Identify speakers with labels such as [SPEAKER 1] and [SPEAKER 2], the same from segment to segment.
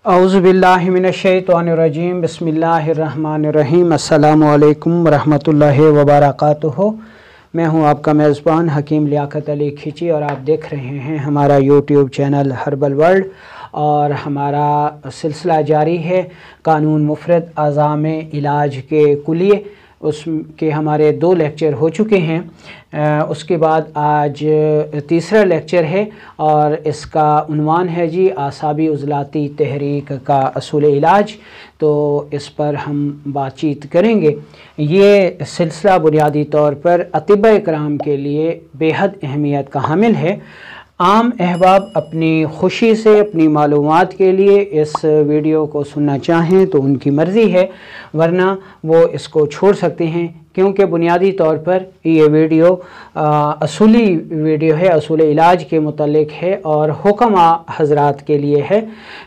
[SPEAKER 1] औज़ुबिल्लाहि मिनश्शैतानिर्रजीम बिस्मिल्लाहिर्रहमानिर्रहीम अस्सलामु अलैकुम वरहमतुल्लाहि वबरकातुहू। मैं हूं आपका मेज़बान हकीम लियाकत अली खिची और आप देख रहे हैं हमारा यूट्यूब चैनल हर्बल वर्ल्ड। और हमारा सिलसिला जारी है कानून मुफ़रद अज़ाम इलाज के कुलिये। उसके हमारे 2 लेक्चर हो चुके हैं। उसके बाद आज तीसरा लेक्चर है और इसका उन्वान है जी आसाबी उज़लाती तहरीक का असूल इलाज। तो इस पर हम बातचीत करेंगे। ये सिलसिला बुनियादी तौर पर अतिबा इकराम के लिए बेहद अहमियत का हामिल है। आम अहबाब अपनी खुशी से अपनी मालूमात के लिए इस वीडियो को सुनना चाहें तो उनकी मर्ज़ी है, वरना वो इसको छोड़ सकते हैं, क्योंकि बुनियादी तौर पर ये वीडियो असूली वीडियो है, असूल इलाज के मुतल्लिक़ है और हुक्मा हज़रात के लिए है,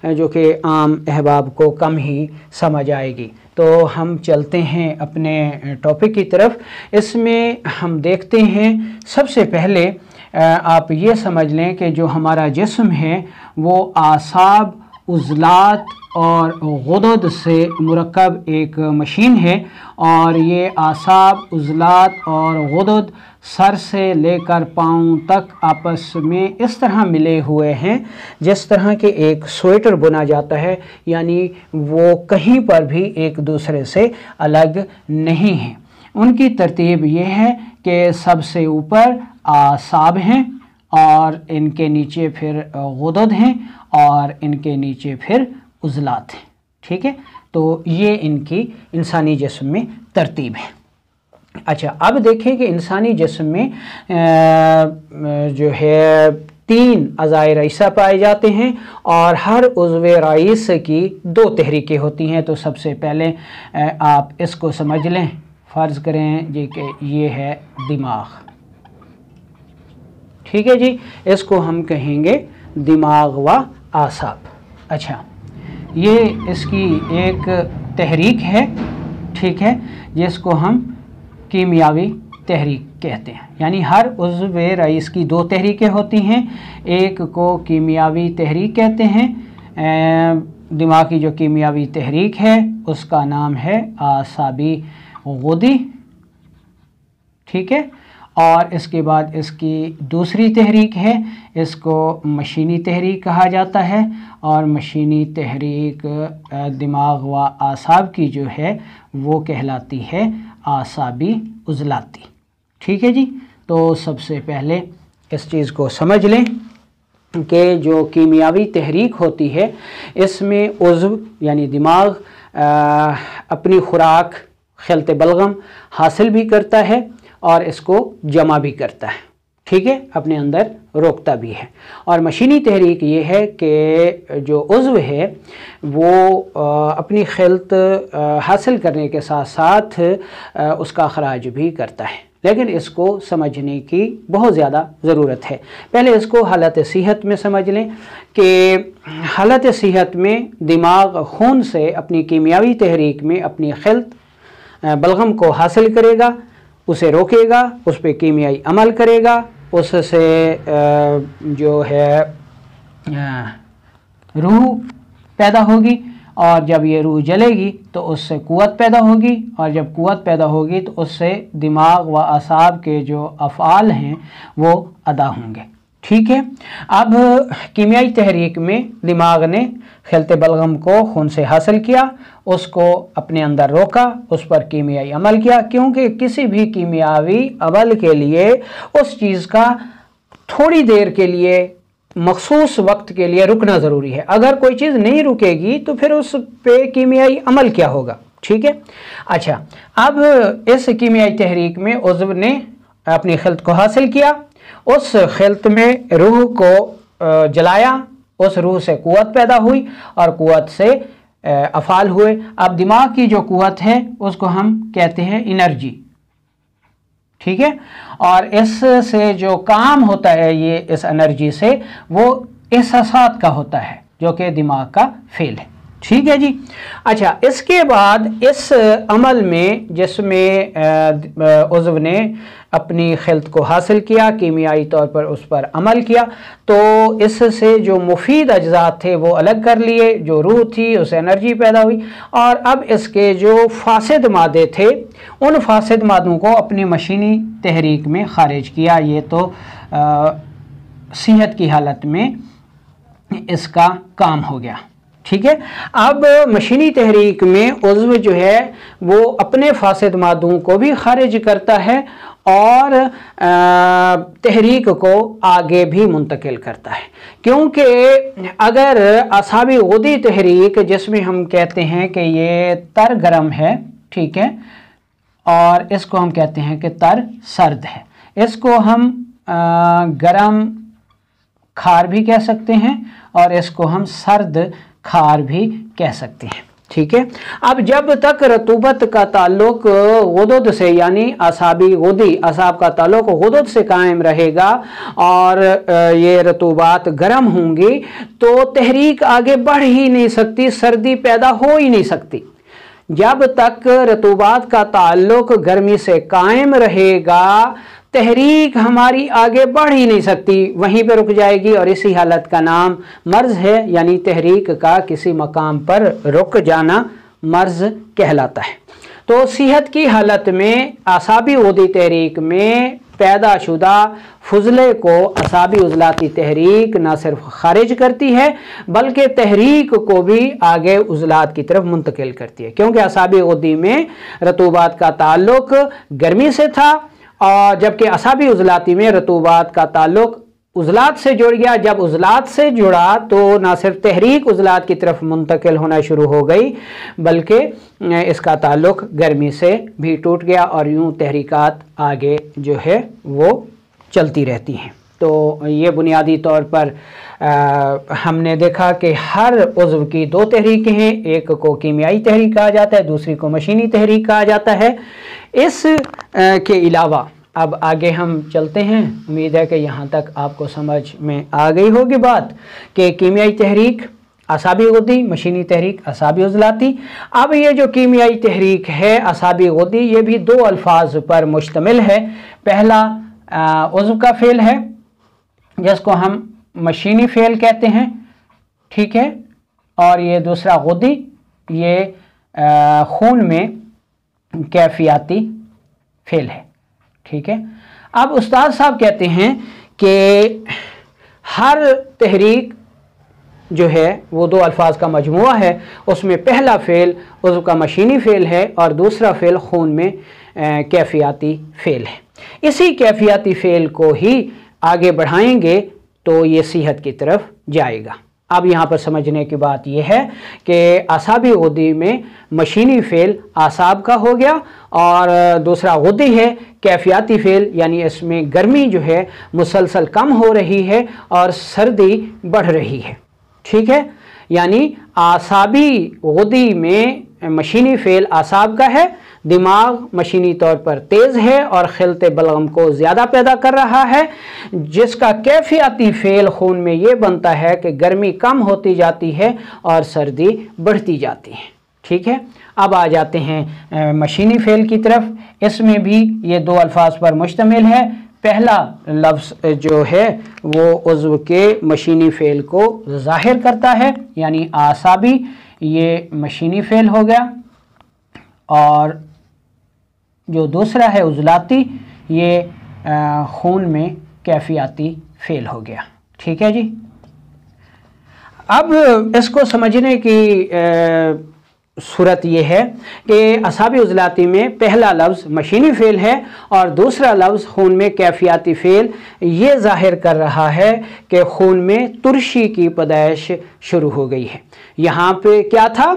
[SPEAKER 1] जो कि आम अहबाब को कम ही समझ आएगी। तो हम चलते हैं अपने टॉपिक की तरफ। इसमें हम देखते हैं सबसे पहले आप ये समझ लें कि जो हमारा जिस्म है वो आसाब, उज़लात और गुदद से मुरक्कब एक मशीन है। और ये आसाब, उज़लात और गुदद सर से लेकर पाँव तक आपस में इस तरह मिले हुए हैं जिस तरह के एक स्वेटर बुना जाता है, यानी वो कहीं पर भी एक दूसरे से अलग नहीं हैं। उनकी तरतीब ये है कि सबसे ऊपर आसाब हैं और इनके नीचे फिर गुदद हैं और इनके नीचे फिर उज़लात हैं। ठीक है, तो ये इनकी इंसानी जिस्म में तरतीब है। अच्छा, अब देखें कि इंसानी जिस्म में जो है 3 अज़ाए रईसा पाए जाते हैं और हर उज़्वे रईस की 2 तहरीकें होती हैं। तो सबसे पहले आप इसको समझ लें, फ़र्ज़ करें जी कि ये है दिमाग। ठीक है जी, इसको हम कहेंगे दिमाग व आसाब। अच्छा, ये इसकी एक तहरीक है, ठीक है, जिसको हम कीमियावी तहरीक कहते हैं। यानी हर उज़्वे रईस की 2 तहरीकें होती हैं, एक को कीमियावी तहरीक कहते हैं। दिमाग की जो कीमियावी तहरीक है उसका नाम है आसाबी गुदी। ठीक है, और इसके बाद इसकी दूसरी तहरीक है, इसको मशीनी तहरीक कहा जाता है। और मशीनी तहरीक दिमाग व आसाब की जो है वो कहलाती है आसाबी उज़लाती। ठीक है जी, तो सबसे पहले इस चीज़ को समझ लें कि जो कीमियावी तहरीक होती है इसमें उज़्व यानी दिमाग अपनी खुराक खिलत बलगम हासिल भी करता है और इसको जमा भी करता है। ठीक है, अपने अंदर रोकता भी है। और मशीनी तहरीक ये है कि जो उज़्व है वो अपनी खिलत हासिल करने के साथ साथ उसका अखराज भी करता है, लेकिन इसको समझने की बहुत ज़्यादा ज़रूरत है। पहले इसको हालत सेहत में समझ लें कि हालत सेहत में दिमाग खून से अपनी कीमियावी तहरीक में अपनी खिलत बलगम को हासिल करेगा, उसे रोकेगा, उस पर कीमियाई अमल करेगा, उससे जो है रूह पैदा होगी और जब ये रूह जलेगी तो उससे क़ुव्वत पैदा होगी और जब क़ुव्वत पैदा होगी तो उससे दिमाग व असाब के जो अफ़आल हैं वो अदा होंगे। ठीक है, अब कीमियाई तहरीक में दिमाग ने खिलत बलगम को खून से हासिल किया, उसको अपने अंदर रोका, उस पर कीमियाई अमल किया, क्योंकि किसी भी कीमियावी अमल के लिए उस चीज़ का थोड़ी देर के लिए मखसूस वक्त के लिए रुकना ज़रूरी है। अगर कोई चीज़ नहीं रुकेगी तो फिर उस पे कीमियाई अमल क्या होगा। ठीक है, अच्छा, अब इस कीमियाई तहरीक में उज़्व ने अपनी खिलत को हासिल किया, उस खिलत में रूह को जलाया, उस रूह से क़ुव्वत पैदा हुई और क़ुव्वत से अफ़ाल हुए। अब दिमाग की जो क़ुव्वत है उसको हम कहते हैं एनर्जी। ठीक है, और इससे जो काम होता है ये इस एनर्जी से वो एहसासात का होता है, जो कि दिमाग का फेल है। ठीक है जी। अच्छा, इसके बाद इस अमल में जिसमें उज़्व ने अपनी खिल्त को हासिल किया, कीमियाई तौर पर उस पर अमल किया, तो इससे जो मुफीद अज्जा थे वो अलग कर लिए, जो रूह थी उससे एनर्जी पैदा हुई, और अब इसके जो फासिद मादे थे उन फासिद मादों को अपनी मशीनी तहरीक में खारिज किया। ये तो सेहत की हालत में इसका काम हो गया। ठीक है। अब मशीनी तहरीक में उज़्व जो है वो अपने फासिद मादों को भी खारिज करता है और तहरीक को आगे भी मुंतकिल करता है, क्योंकि अगर असाबी गुदी तहरीक जिसमें हम कहते हैं कि ये तर गर्म है, ठीक है, और इसको हम कहते हैं कि तर सर्द है, इसको हम गर्म खार भी कह सकते हैं और इसको हम सर्द खार भी कह सकते हैं। ठीक है। अब जब तक रतूबत का ताल्लुक गुदुद से यानी असाबी गुदी असाब का ताल्लुक गुदुद से कायम रहेगा और ये रतूबात गर्म होंगी तो तहरीक आगे बढ़ ही नहीं सकती, सर्दी पैदा हो ही नहीं सकती। जब तक रतूबात का ताल्लुक गर्मी से कायम रहेगा तहरीक हमारी आगे बढ़ ही नहीं सकती, वहीं पर रुक जाएगी, और इसी हालत का नाम मर्ज है, यानी तहरीक का किसी मकाम पर रुक जाना मर्ज कहलाता है। तो सेहत की हालत में असाबी गुदी तहरीक में पैदा शुदा फुजले को असाबी उज़लाती तहरीक न सिर्फ खारिज करती है बल्कि तहरीक को भी आगे उज़लात की तरफ मुंतकिल करती है, क्योंकि असाबी गुदी में रतूबात का ताल्लुक गर्मी से था और जबकि असाबी उज़लाती में रतूबात का ताल्लुक उज़लात से जुड़ गया। जब उज़लात से जुड़ा तो ना सिर्फ तहरीक उज़लात की तरफ मुंतकिल होना शुरू हो गई बल्कि इसका ताल्लुक गर्मी से भी टूट गया और यूँ तहरीकात आगे जो है वो चलती रहती हैं। तो ये बुनियादी तौर पर हमने देखा कि हर उज़्व की दो तहरीकें हैं, एक को कीमियाई तहरीक कहा जाता है, दूसरी को मशीनी तहरीक कहा जाता है। इस के अलावा अब आगे हम चलते हैं, उम्मीद है कि यहाँ तक आपको समझ में आ गई होगी बात कि कीमियाई तहरीक असाबी गुदी, मशीनी तहरीक असाबी उज़लाती। अब ये जो कीमियाई तहरीक है असाबी गुदी ये भी दो अल्फाज पर मुश्तमिल है। पहला उज़्व का फ़ेल है जिसको हम मशीनी फ़ेल कहते हैं, ठीक है, और ये दूसरा गुदी ये खून में कैफियाती फ़ेल है, ठीक है। अब उस्ताद साहब कहते हैं कि हर तहरीक जो है वो दो अल्फाज का मजमुआ है, उसमें पहला फ़ेल उज़्व का मशीनी फ़ेल है और दूसरा फ़ेल खून में कैफियाती फ़ेल है। इसी कैफियाती फ़ेल को ही आगे बढ़ाएंगे तो ये सेहत की तरफ जाएगा। अब यहाँ पर समझने की बात यह है कि असाबी गुदी में मशीनी फ़ेल आसाब का हो गया और दूसरा गुदी है कैफियाती फ़ेल, यानी इसमें गर्मी जो है मुसलसल कम हो रही है और सर्दी बढ़ रही है, ठीक है। यानी आसाबी गुदी में मशीनी फ़ेल आसाब का है, दिमाग मशीनी तौर पर तेज़ है और खिलते बलगम को ज़्यादा पैदा कर रहा है, जिसका कैफियाती फ़ेल खून में ये बनता है कि गर्मी कम होती जाती है और सर्दी बढ़ती जाती है, ठीक है। अब आ जाते हैं मशीनी फ़ेल की तरफ। इसमें भी ये दो अल्फाज पर मुश्तमिल है। पहला लफ्ज़ जो है वो उज़्व के मशीनी फ़ेल को ज़ाहिर करता है, यानी आसाबी ये मशीनी फ़ेल हो गया, और जो दूसरा है उज़लाती ये खून में कैफियाती फ़ेल हो गया, ठीक है जी। अब इसको समझने की सूरत ये है कि असाबी उज़लाती में पहला लफ्ज़ मशीनी फ़ेल है और दूसरा लफ्ज़ खून में कैफियाती फ़ेल ये ज़ाहिर कर रहा है कि खून में तुरशी की पैदाइश शुरू हो गई है। यहाँ पे क्या था,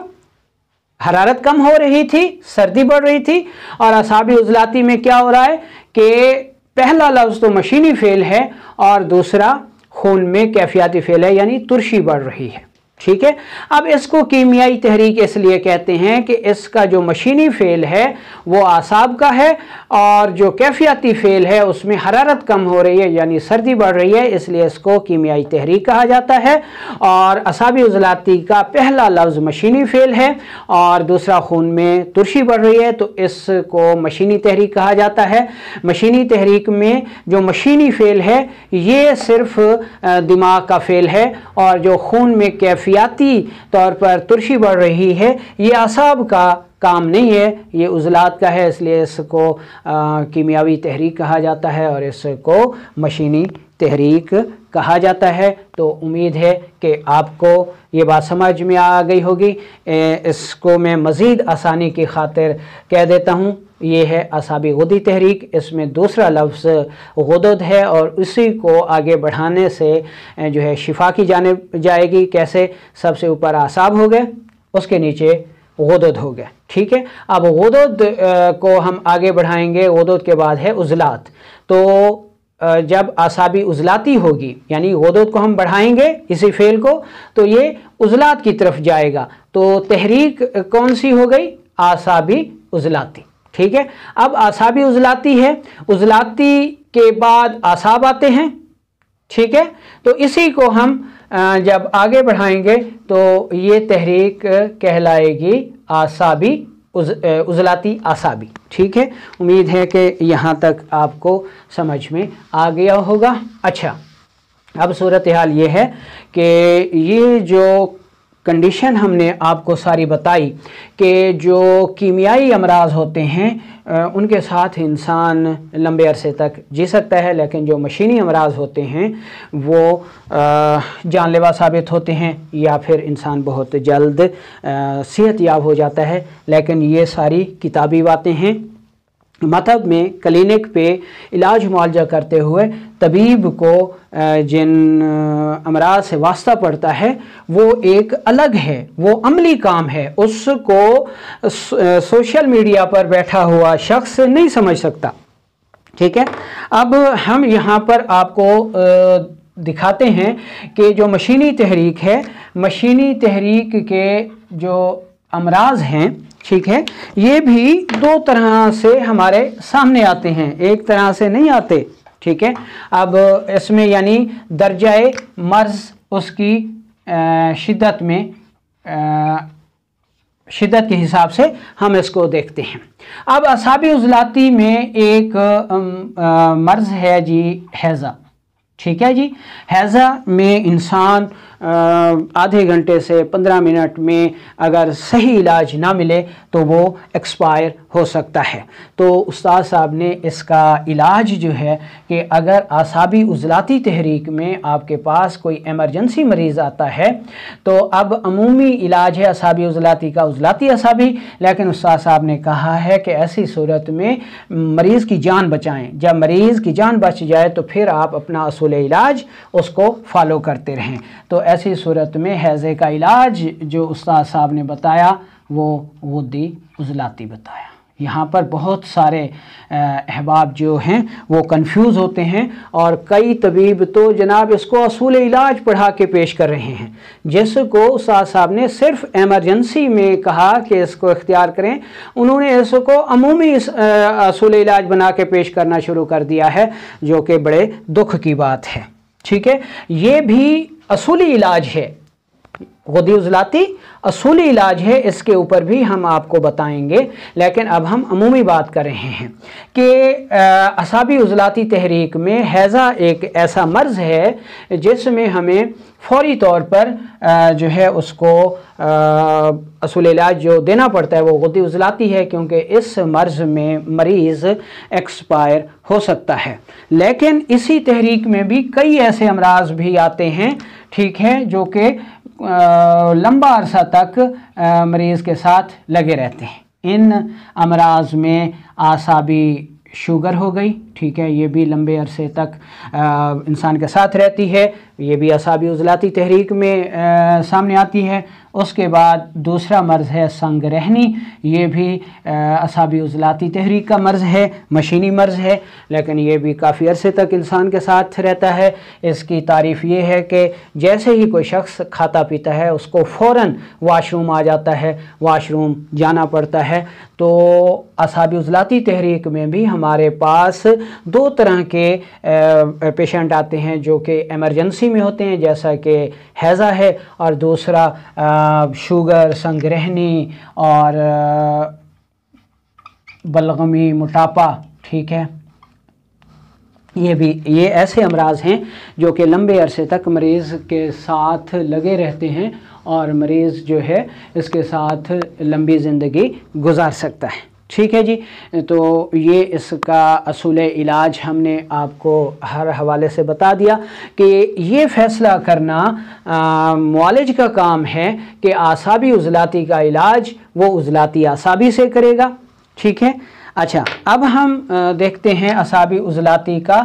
[SPEAKER 1] हरारत कम हो रही थी, सर्दी बढ़ रही थी, और असाबी उज़लाती में क्या हो रहा है कि पहला लफ्ज़ तो मशीनी फ़ेल है और दूसरा खून में कैफियाती फ़ेल है, यानी तुरशी बढ़ रही है, ठीक है। अब इसको कीमियाई तहरीक इसलिए कहते हैं कि इसका जो मशीनी फ़ेल है वो आसाब का है, और जो कैफियती फ़ेल है उसमें हरारत कम हो रही है यानी सर्दी बढ़ रही है, इसलिए इसको कीमियाई तहरीक कहा जाता है। और असाबी उज़लाती का पहला लफ्ज़ मशीनी फ़ेल है और दूसरा खून में तुरशी बढ़ रही है, तो इसको मशीनी तहरीक कहा जाता है। मशीनी तहरीक में जो मशीनी फ़ेल है ये सिर्फ दिमाग का फ़ेल है, और जो खून में कैफियती तौर पर तुरशी बढ़ रही है ये आसाब का काम नहीं है, ये उज़लात का है, इसलिए इसको कीमियावी तहरीक कहा जाता है और इसको मशीनी तहरीक कहा जाता है। तो उम्मीद है कि आपको ये बात समझ में आ गई होगी। इसको मैं मज़ीद आसानी की खातिर कह देता हूँ, ये है असाबी गुदी तहरीक, इसमें दूसरा लफ्ज़ गुदद है और इसी को आगे बढ़ाने से जो है शिफा की जानिब जाएगी। कैसे? सबसे ऊपर आसाब हो गए, उसके नीचे गुदद हो गया, ठीक है। अब गुदद को हम आगे बढ़ाएंगे, गुदद के बाद है उज़लात। तो जब आसाबी उज़लाती होगी यानी गुदद को हम बढ़ाएंगे इसी फ़ेल को, तो ये उज़लात की तरफ जाएगा, तो तहरीक कौन सी हो गई? आसाबी उज़लाती, ठीक है। अब आसाबी उज़लाती है, उज़लाती के बाद आसाब आते हैं, ठीक है। तो इसी को हम जब आगे बढ़ाएंगे तो ये तहरीक कहलाएगी आसाबी उज़लाती आसाबी, ठीक है। उम्मीद है कि यहाँ तक आपको समझ में आ गया होगा। अच्छा, अब सूरत हाल ये है कि ये जो कंडीशन हमने आपको सारी बताई कि जो कीमियाई अमराज होते हैं उनके साथ इंसान लंबे अरसे तक जी सकता है, लेकिन जो मशीनी अमराज होते हैं वो जानलेवा साबित होते हैं या फिर इंसान बहुत जल्द सेहत याब हो जाता है। लेकिन ये सारी किताबी बातें हैं। मतलब में क्लिनिक पे इलाज मुआवजा करते हुए तबीब को जिन अमराज से वास्ता पड़ता है वो एक अलग है, वो अमली काम है, उसको सोशल मीडिया पर बैठा हुआ शख्स नहीं समझ सकता, ठीक है। अब हम यहाँ पर आपको दिखाते हैं कि जो मशीनी तहरीक है, मशीनी तहरीक के जो अमराज हैं, ठीक है, ये भी दो तरह से हमारे सामने आते हैं, एक तरह से नहीं आते, ठीक है। अब इसमें यानी दर्जाए मर्ज उसकी शिद्दत में शिद्दत के हिसाब से हम इसको देखते हैं। अब असाबी उज़लाती में एक मर्ज है जी हैज़ा, ठीक है जी। हैज़ा में इंसान आधे घंटे से 15 मिनट में अगर सही इलाज ना मिले तो वो एक्सपायर हो सकता है। तो उस्ताद साहब ने इसका इलाज जो है कि अगर आसाबी उज़लाती तहरीक में आपके पास कोई एमरजेंसी मरीज़ आता है तो अब अमूमी इलाज है असाबी उज़लाती का उज़लाती असाबी, लेकिन उस्ताद साहब ने कहा है कि ऐसी सूरत में मरीज़ की जान बचाएं। जब मरीज़ की जान बच जाए तो फिर आप अपना असूल इलाज उसको फॉलो करते रहें। तो ऐसी सूरत में हैज़े का इलाज जो उस्ताद साहब ने बताया वो गुद्दी उज़लाती बताया। यहाँ पर बहुत सारे अहबाब जो हैं वो कंफ्यूज होते हैं और कई तबीब तो जनाब इसको असूल इलाज पढ़ा के पेश कर रहे हैं, जिसको उस्ताद साहब ने सिर्फ एमरजेंसी में कहा कि इसको इख्तियार करें, उन्होंने इसको अमूमी असूल इलाज बना के पेश करना शुरू कर दिया है, जो कि बड़े दुख की बात है, ठीक है। ये भी असूली इलाज है, गुद्दी उज़लाती असूली इलाज है, इसके ऊपर भी हम आपको बताएंगे। लेकिन अब हम अमूमी बात कर रहे हैं कि असाबी उज़लाती तहरीक में हैज़ा एक ऐसा मर्ज़ है जिसमें हमें फौरी तौर पर जो है उसको असूल इलाज जो देना पड़ता है वो गुद्दी उज़लाती है, क्योंकि इस मर्ज़ में मरीज़ एक्सपायर हो सकता है। लेकिन इसी तहरीक में भी कई ऐसे अमराज भी आते हैं, ठीक है, जो कि लंबा अरसा तक मरीज़ के साथ लगे रहते हैं। इन अमराज में आसाबी शुगर हो गई, ठीक है, ये भी लंबे अरसे तक इंसान के साथ रहती है, ये भी असाबी उज़लाती तहरीक में सामने आती है। उसके बाद दूसरा मर्ज़ है संग रहनी, ये भी असाबी उज़लाती तहरीक का मर्ज़ है, मशीनी मर्ज़ है, लेकिन ये भी काफ़ी अरसे तक इंसान के साथ रहता है। इसकी तारीफ़ ये है कि जैसे ही कोई शख्स खाता पीता है उसको फ़ौरन वाशरूम आ जाता है, वाशरूम जाना पड़ता है। तो असाबी उज़लाती तहरीक में भी हमारे पास दो तरह के पेशेंट आते हैं जो कि एमरजेंसी में होते हैं, जैसा कि हैज़ा है, और दूसरा शुगर, संगरहनी और बलगमी, मोटापा, ठीक है। ये ऐसे अमराज हैं जो कि लंबे अरसे तक मरीज़ के साथ लगे रहते हैं और मरीज़ जो है इसके साथ लंबी ज़िंदगी गुजार सकता है, ठीक है जी। तो ये इसका असूल इलाज हमने आपको हर हवाले से बता दिया कि ये फ़ैसला करना मुआलिज का काम है कि आसाबी उज़लाती का इलाज वो उज़लाती आसाबी से करेगा, ठीक है। अच्छा, अब हम देखते हैं असाबी उज़लाती का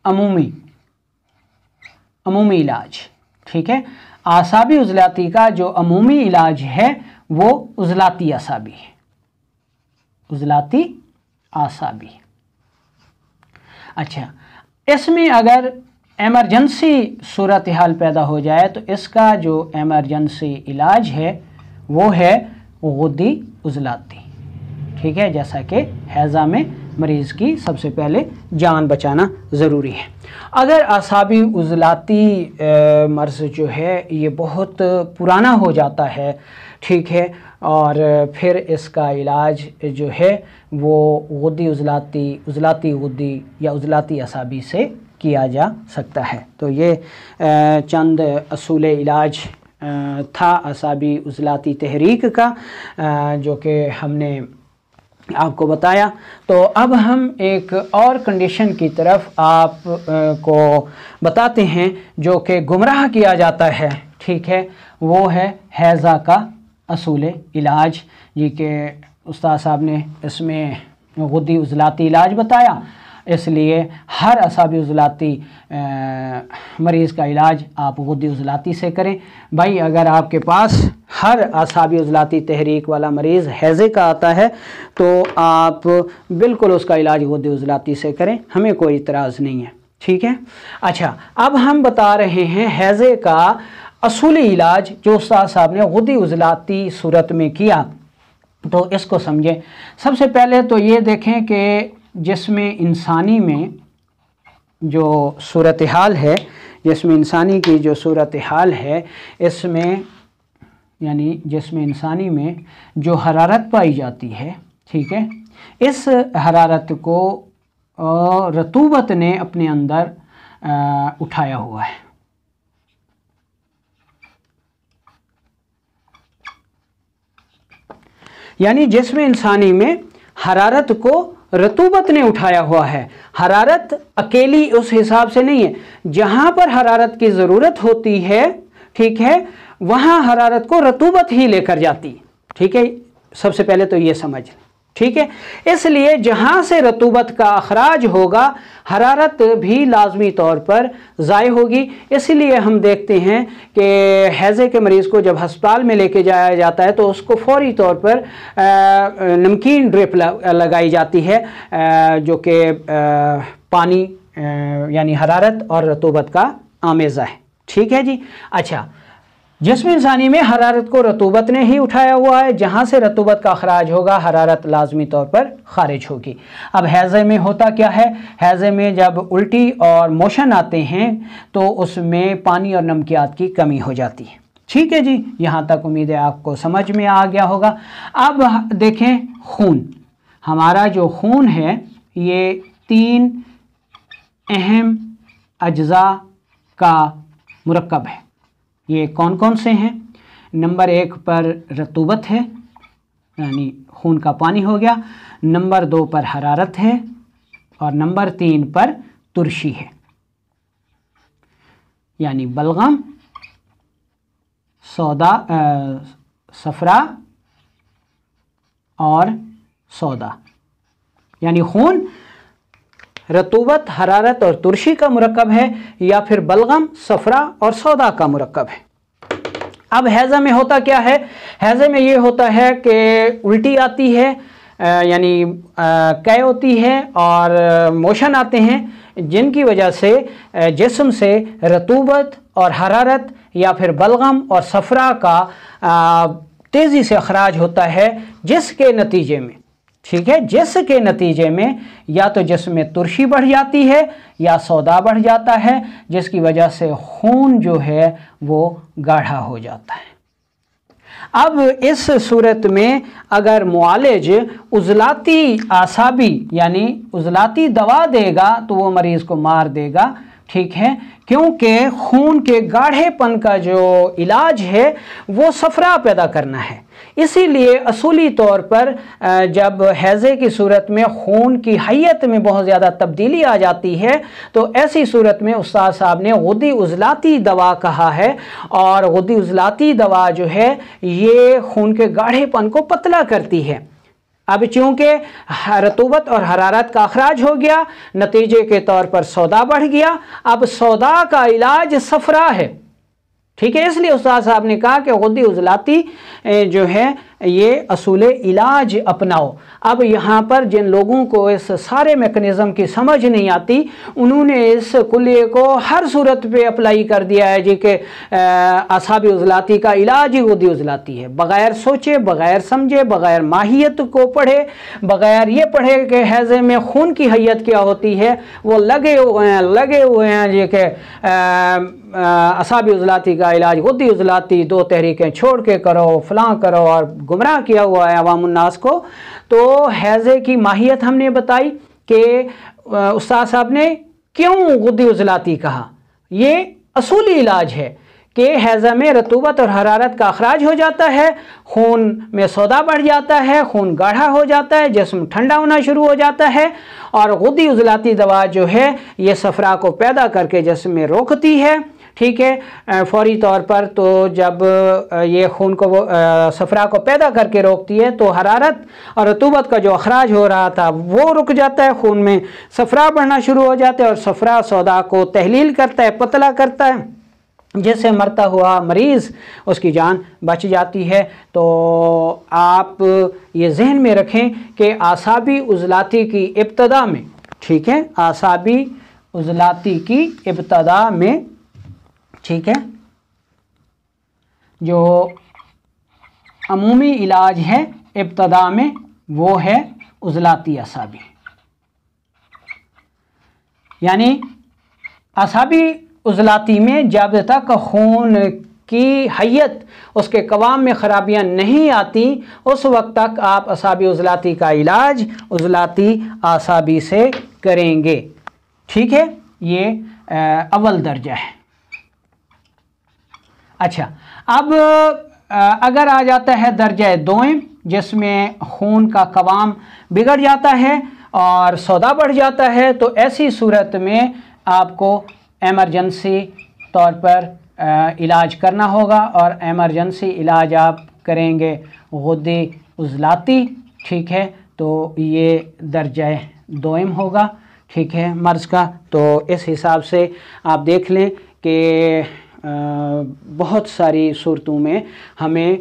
[SPEAKER 1] अमूमी इलाज, ठीक है। आसाबी उज़लाती का जो अमूमी इलाज है वो उज़लाती आसाबी है, उज़लाती आसाबी। अच्छा, इसमें अगर एमरजेंसी सूरत हाल पैदा हो जाए तो इसका जो एमरजेंसी इलाज है वो है गुद्दी उज़लाती, ठीक है। जैसा कि हैज़ा में मरीज़ की सबसे पहले जान बचाना ज़रूरी है। अगर आसाबी उज़लाती मर्ज़ जो है ये बहुत पुराना हो जाता है, ठीक है, और फिर इसका इलाज जो है वो गुद्दी उज़लाती गुद्दी या उज़लाती आसाबी से किया जा सकता है। तो ये चंद असूल इलाज था असाबी उज़लाती तहरीक का जो कि हमने आपको बताया। तो अब हम एक और कंडीशन की तरफ आप को बताते हैं जो कि गुमराह किया जाता है, ठीक है। वो है हैज़ा का असूल इलाज, जी के उस्ताद साहब ने इसमें गुद्दी उज़लाती इलाज बताया, इसलिए हर असाबी उज़लाती मरीज़ का इलाज आप गुद्दी उज़लाती से करें। भाई अगर आपके पास हर असाबी उज़लाती तहरीक वाला मरीज़ हैज़े का आता है तो आप बिल्कुल उसका इलाज गुद्दी उज़लाती से करें, हमें कोई इतराज़ नहीं है, ठीक है। अच्छा, अब हम बता रहे हैं हैज़े का असूली इलाज जो उस्ताद साहब ने गुद्दी उज़लाती सूरत में किया, तो इसको समझें। सबसे पहले तो ये देखें कि जिसमें इंसानी में जो सूरत हाल है, जिसमें इंसानी की जो सूरत हाल है, इसमें यानी जिसमें इंसानी में जो हरारत पाई जाती है, ठीक है, इस हरारत को रतूबत ने अपने अंदर उठाया हुआ है। यानी जिस्म इंसानी में हरारत को रतूबत ने उठाया हुआ है। हरारत अकेली उस हिसाब से नहीं है, जहाँ पर हरारत की ज़रूरत होती है, ठीक है, वहाँ हरारत को रतूबत ही लेकर जाती, ठीक है। सबसे पहले तो ये समझ, ठीक है। इसलिए जहाँ से रतूबत का अखराज होगा हरारत भी लाजमी तौर पर ज़ाय होगी। इसलिए हम देखते हैं कि हैज़े के मरीज़ को जब हस्पताल में लेके जाया जाता है तो उसको फौरी तौर पर नमकीन ड्रिप लगाई जाती है जो कि पानी यानी हरारत और रतूबत का आमेज़ा है, ठीक है जी। अच्छा, जिस्म इंसानी में हरारत को रतूबत ने ही उठाया हुआ है, जहाँ से रतूबत का अखराज होगा हरारत लाजमी तौर पर खारिज होगी। अब हैज़े में होता क्या है, हैज़े में जब उल्टी और मोशन आते हैं तो उसमें पानी और नमकियात की कमी हो जाती है, ठीक है जी। यहाँ तक उम्मीद है आपको समझ में आ गया होगा। अब देखें खून, हमारा जो खून है ये 3 अहम अज्जा का मुरक्कब है। ये कौन कौन से हैं? नंबर 1 पर रतूबत है, यानी खून का पानी हो गया। नंबर 2 पर हरारत है और नंबर 3 पर तुरशी है, यानी बलगम, सफरा और सौदा। यानी खून रतूबत, हरारत और तुरशी का मुरक्कब है या फिर बलगम, सफरा और सौदा का मुरक्कब है। अब हैज़ा में होता क्या है? हैज़े में ये होता है कि उल्टी आती है, यानी कै होती है और मोशन आते हैं, जिनकी वजह से जिस्म से रतूबत और हरारत या फिर बलगम और सफरा का तेज़ी से अखराज होता है, जिसके नतीजे में, ठीक है, जिसके नतीजे में या तो जिस्म में तुरशी बढ़ जाती है या सौदा बढ़ जाता है, जिसकी वजह से खून जो है वो गाढ़ा हो जाता है। अब इस सूरत में अगर मुआलिज उज़लाती आसाबी यानी उज़लाती दवा देगा तो वो मरीज़ को मार देगा, ठीक है, क्योंकि खून के गाढ़ेपन का जो इलाज है वो सफरा पैदा करना है। इसीलिए असूली तौर पर जब हैज़े की सूरत में खून की हैयत में बहुत ज़्यादा तब्दीली आ जाती है तो ऐसी सूरत में उस्ताद साहब ने गुद्दी उज़लाती दवा कहा है, और गुद्दी उज़लाती दवा जो है ये खून के गाढ़ेपन को पतला करती है। अब चूँकि रतूबत और हरारत का अखराज हो गया, नतीजे के तौर पर सौदा बढ़ गया, अब सौदा का इलाज सफरा है, ठीक है। इसलिए उस्ताद साहब ने कहा कि गुद्दी उज़लाती जो है ये असूल इलाज अपनाओ। अब यहाँ पर जिन लोगों को इस सारे मेकनिज़म की समझ नहीं आती, उन्होंने इस कुल्ले को हर सूरत पे अप्लाई कर दिया है जी कि असाबी उज़लाती का इलाज ही गुद्दी उज़लाती है, बग़ैर सोचे, बग़ैर समझे, बग़ैर माहियत को पढ़े, बग़ैर ये पढ़े कि हैज़े में खून की हैयत क्या होती है, वो लगे हुए हैं जी कि असाबी उज़लाती का इलाज गुद्दी उज़लाती, 2 तहरीकें छोड़ के करो, फ़लाँ करो, और गुमराह किया हुआ है अवामुन्नास को। तो हैज़े की माहियत हमने बताई कि उस्ताद साहब ने क्यों गुद्दी उज़लाती कहा। ये असूली इलाज है कि हैज़ा में रतूबत और हरारत का अखराज हो जाता है, खून में सौदा बढ़ जाता है, खून गाढ़ा हो जाता है, जिस्म ठंडा होना शुरू हो जाता है, और गुद्दी उज़लाती दवा जो है ये सफरा को पैदा करके जिस्म में रोकती है, ठीक है, फौरी तौर पर। तो जब ये खून को सफरा को पैदा करके रोकती है तो हरारत और रतूबत का जो अखराज हो रहा था वो रुक जाता है, खून में सफरा बढ़ना शुरू हो जाता है, और सफरा सौदा को तहलील करता है, पतला करता है, जिससे मरता हुआ मरीज़ उसकी जान बच जाती है। तो आप ये जहन में रखें कि आसाबी उज़लाती की इब्तदा में, ठीक है, आसाबी उज़लाती की इब्तदा में, ठीक है, जो अमूमी इलाज है इब्तदा में वो है उज़लाती असाबी, यानी असाबी उज़लाती में जब तक खून की हैयत उसके कवाम में ख़राबियाँ नहीं आती उस वक्त तक आप असाबी उज़लाती का इलाज उज़लाती असाबी से करेंगे, ठीक है। ये अव्वल दर्जा है। अच्छा, अब अगर आ जाता है दर्जा दोम, जिसमें खून का कवाम बिगड़ जाता है और सौदा बढ़ जाता है, तो ऐसी सूरत में आपको एमरजेंसी तौर पर इलाज करना होगा, और एमरजेंसी इलाज आप करेंगे गुद्दी उज़लाती, ठीक है। तो ये दर्जा दोम होगा, ठीक है, मर्ज़ का। तो इस हिसाब से आप देख लें कि बहुत सारी सूरतों में हमें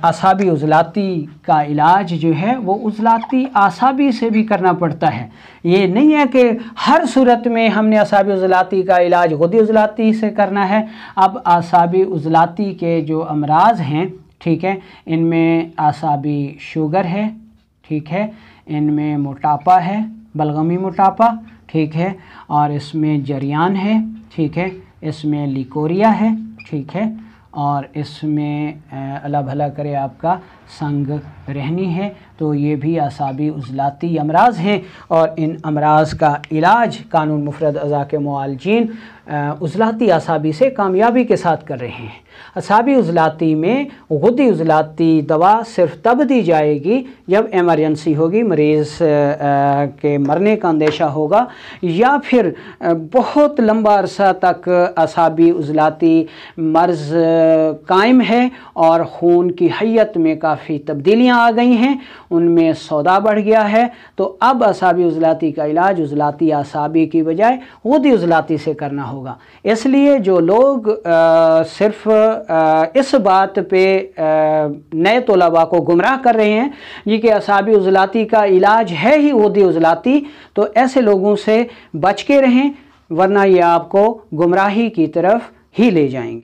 [SPEAKER 1] असाबी उज़लाती का इलाज जो है वो उज़लाती आसाबी से भी करना पड़ता है। ये नहीं है कि हर सूरत में हमने असाबी उज़लाती का इलाज गुद्दी उज़लाती से करना है। अब असाबी उज़लाती के जो अमराज हैं, ठीक है, इनमें असाबी शुगर है, ठीक है, इनमें मोटापा है, बलगमी मोटापा, ठीक है, और इसमें जरियान है, ठीक है, इसमें लिकोरिया है, ठीक है, और इसमें अल्लाह भला करे आपका संग रहनी है। तो ये भी असाबी उज़लाती अमराज हैं, और इन अमराज का इलाज कानून मुफरद अज़ा के मुआलजीन उज़लाती असाबी से कामयाबी के साथ कर रहे हैं। असाबी उज़लाती में गुद्दी उज़लाती दवा सिर्फ तब दी जाएगी जब एमरजेंसी होगी, मरीज़ के मरने का अंदेशा होगा, या फिर बहुत लंबा अरसा तक असाबी उज़लाती मर्ज़ कायम है और खून की हैयत में काफ़ी तब्दीलियाँ आ गई हैं, उनमें सौदा बढ़ गया है। तो अब असाबी उज़लाती का इलाज उज़लाती असाबी की बजाय गुद्दी उज़लाती से करना होगा। इसलिए जो लोग सिर्फ इस बात पे नए तलबा को गुमराह कर रहे हैं जी कि असाबी उज़लाती का इलाज है ही गुद्दी उज़लाती, तो ऐसे लोगों से बच के रहें, वरना ये आपको गुमराही की तरफ ही ले जाएंगे।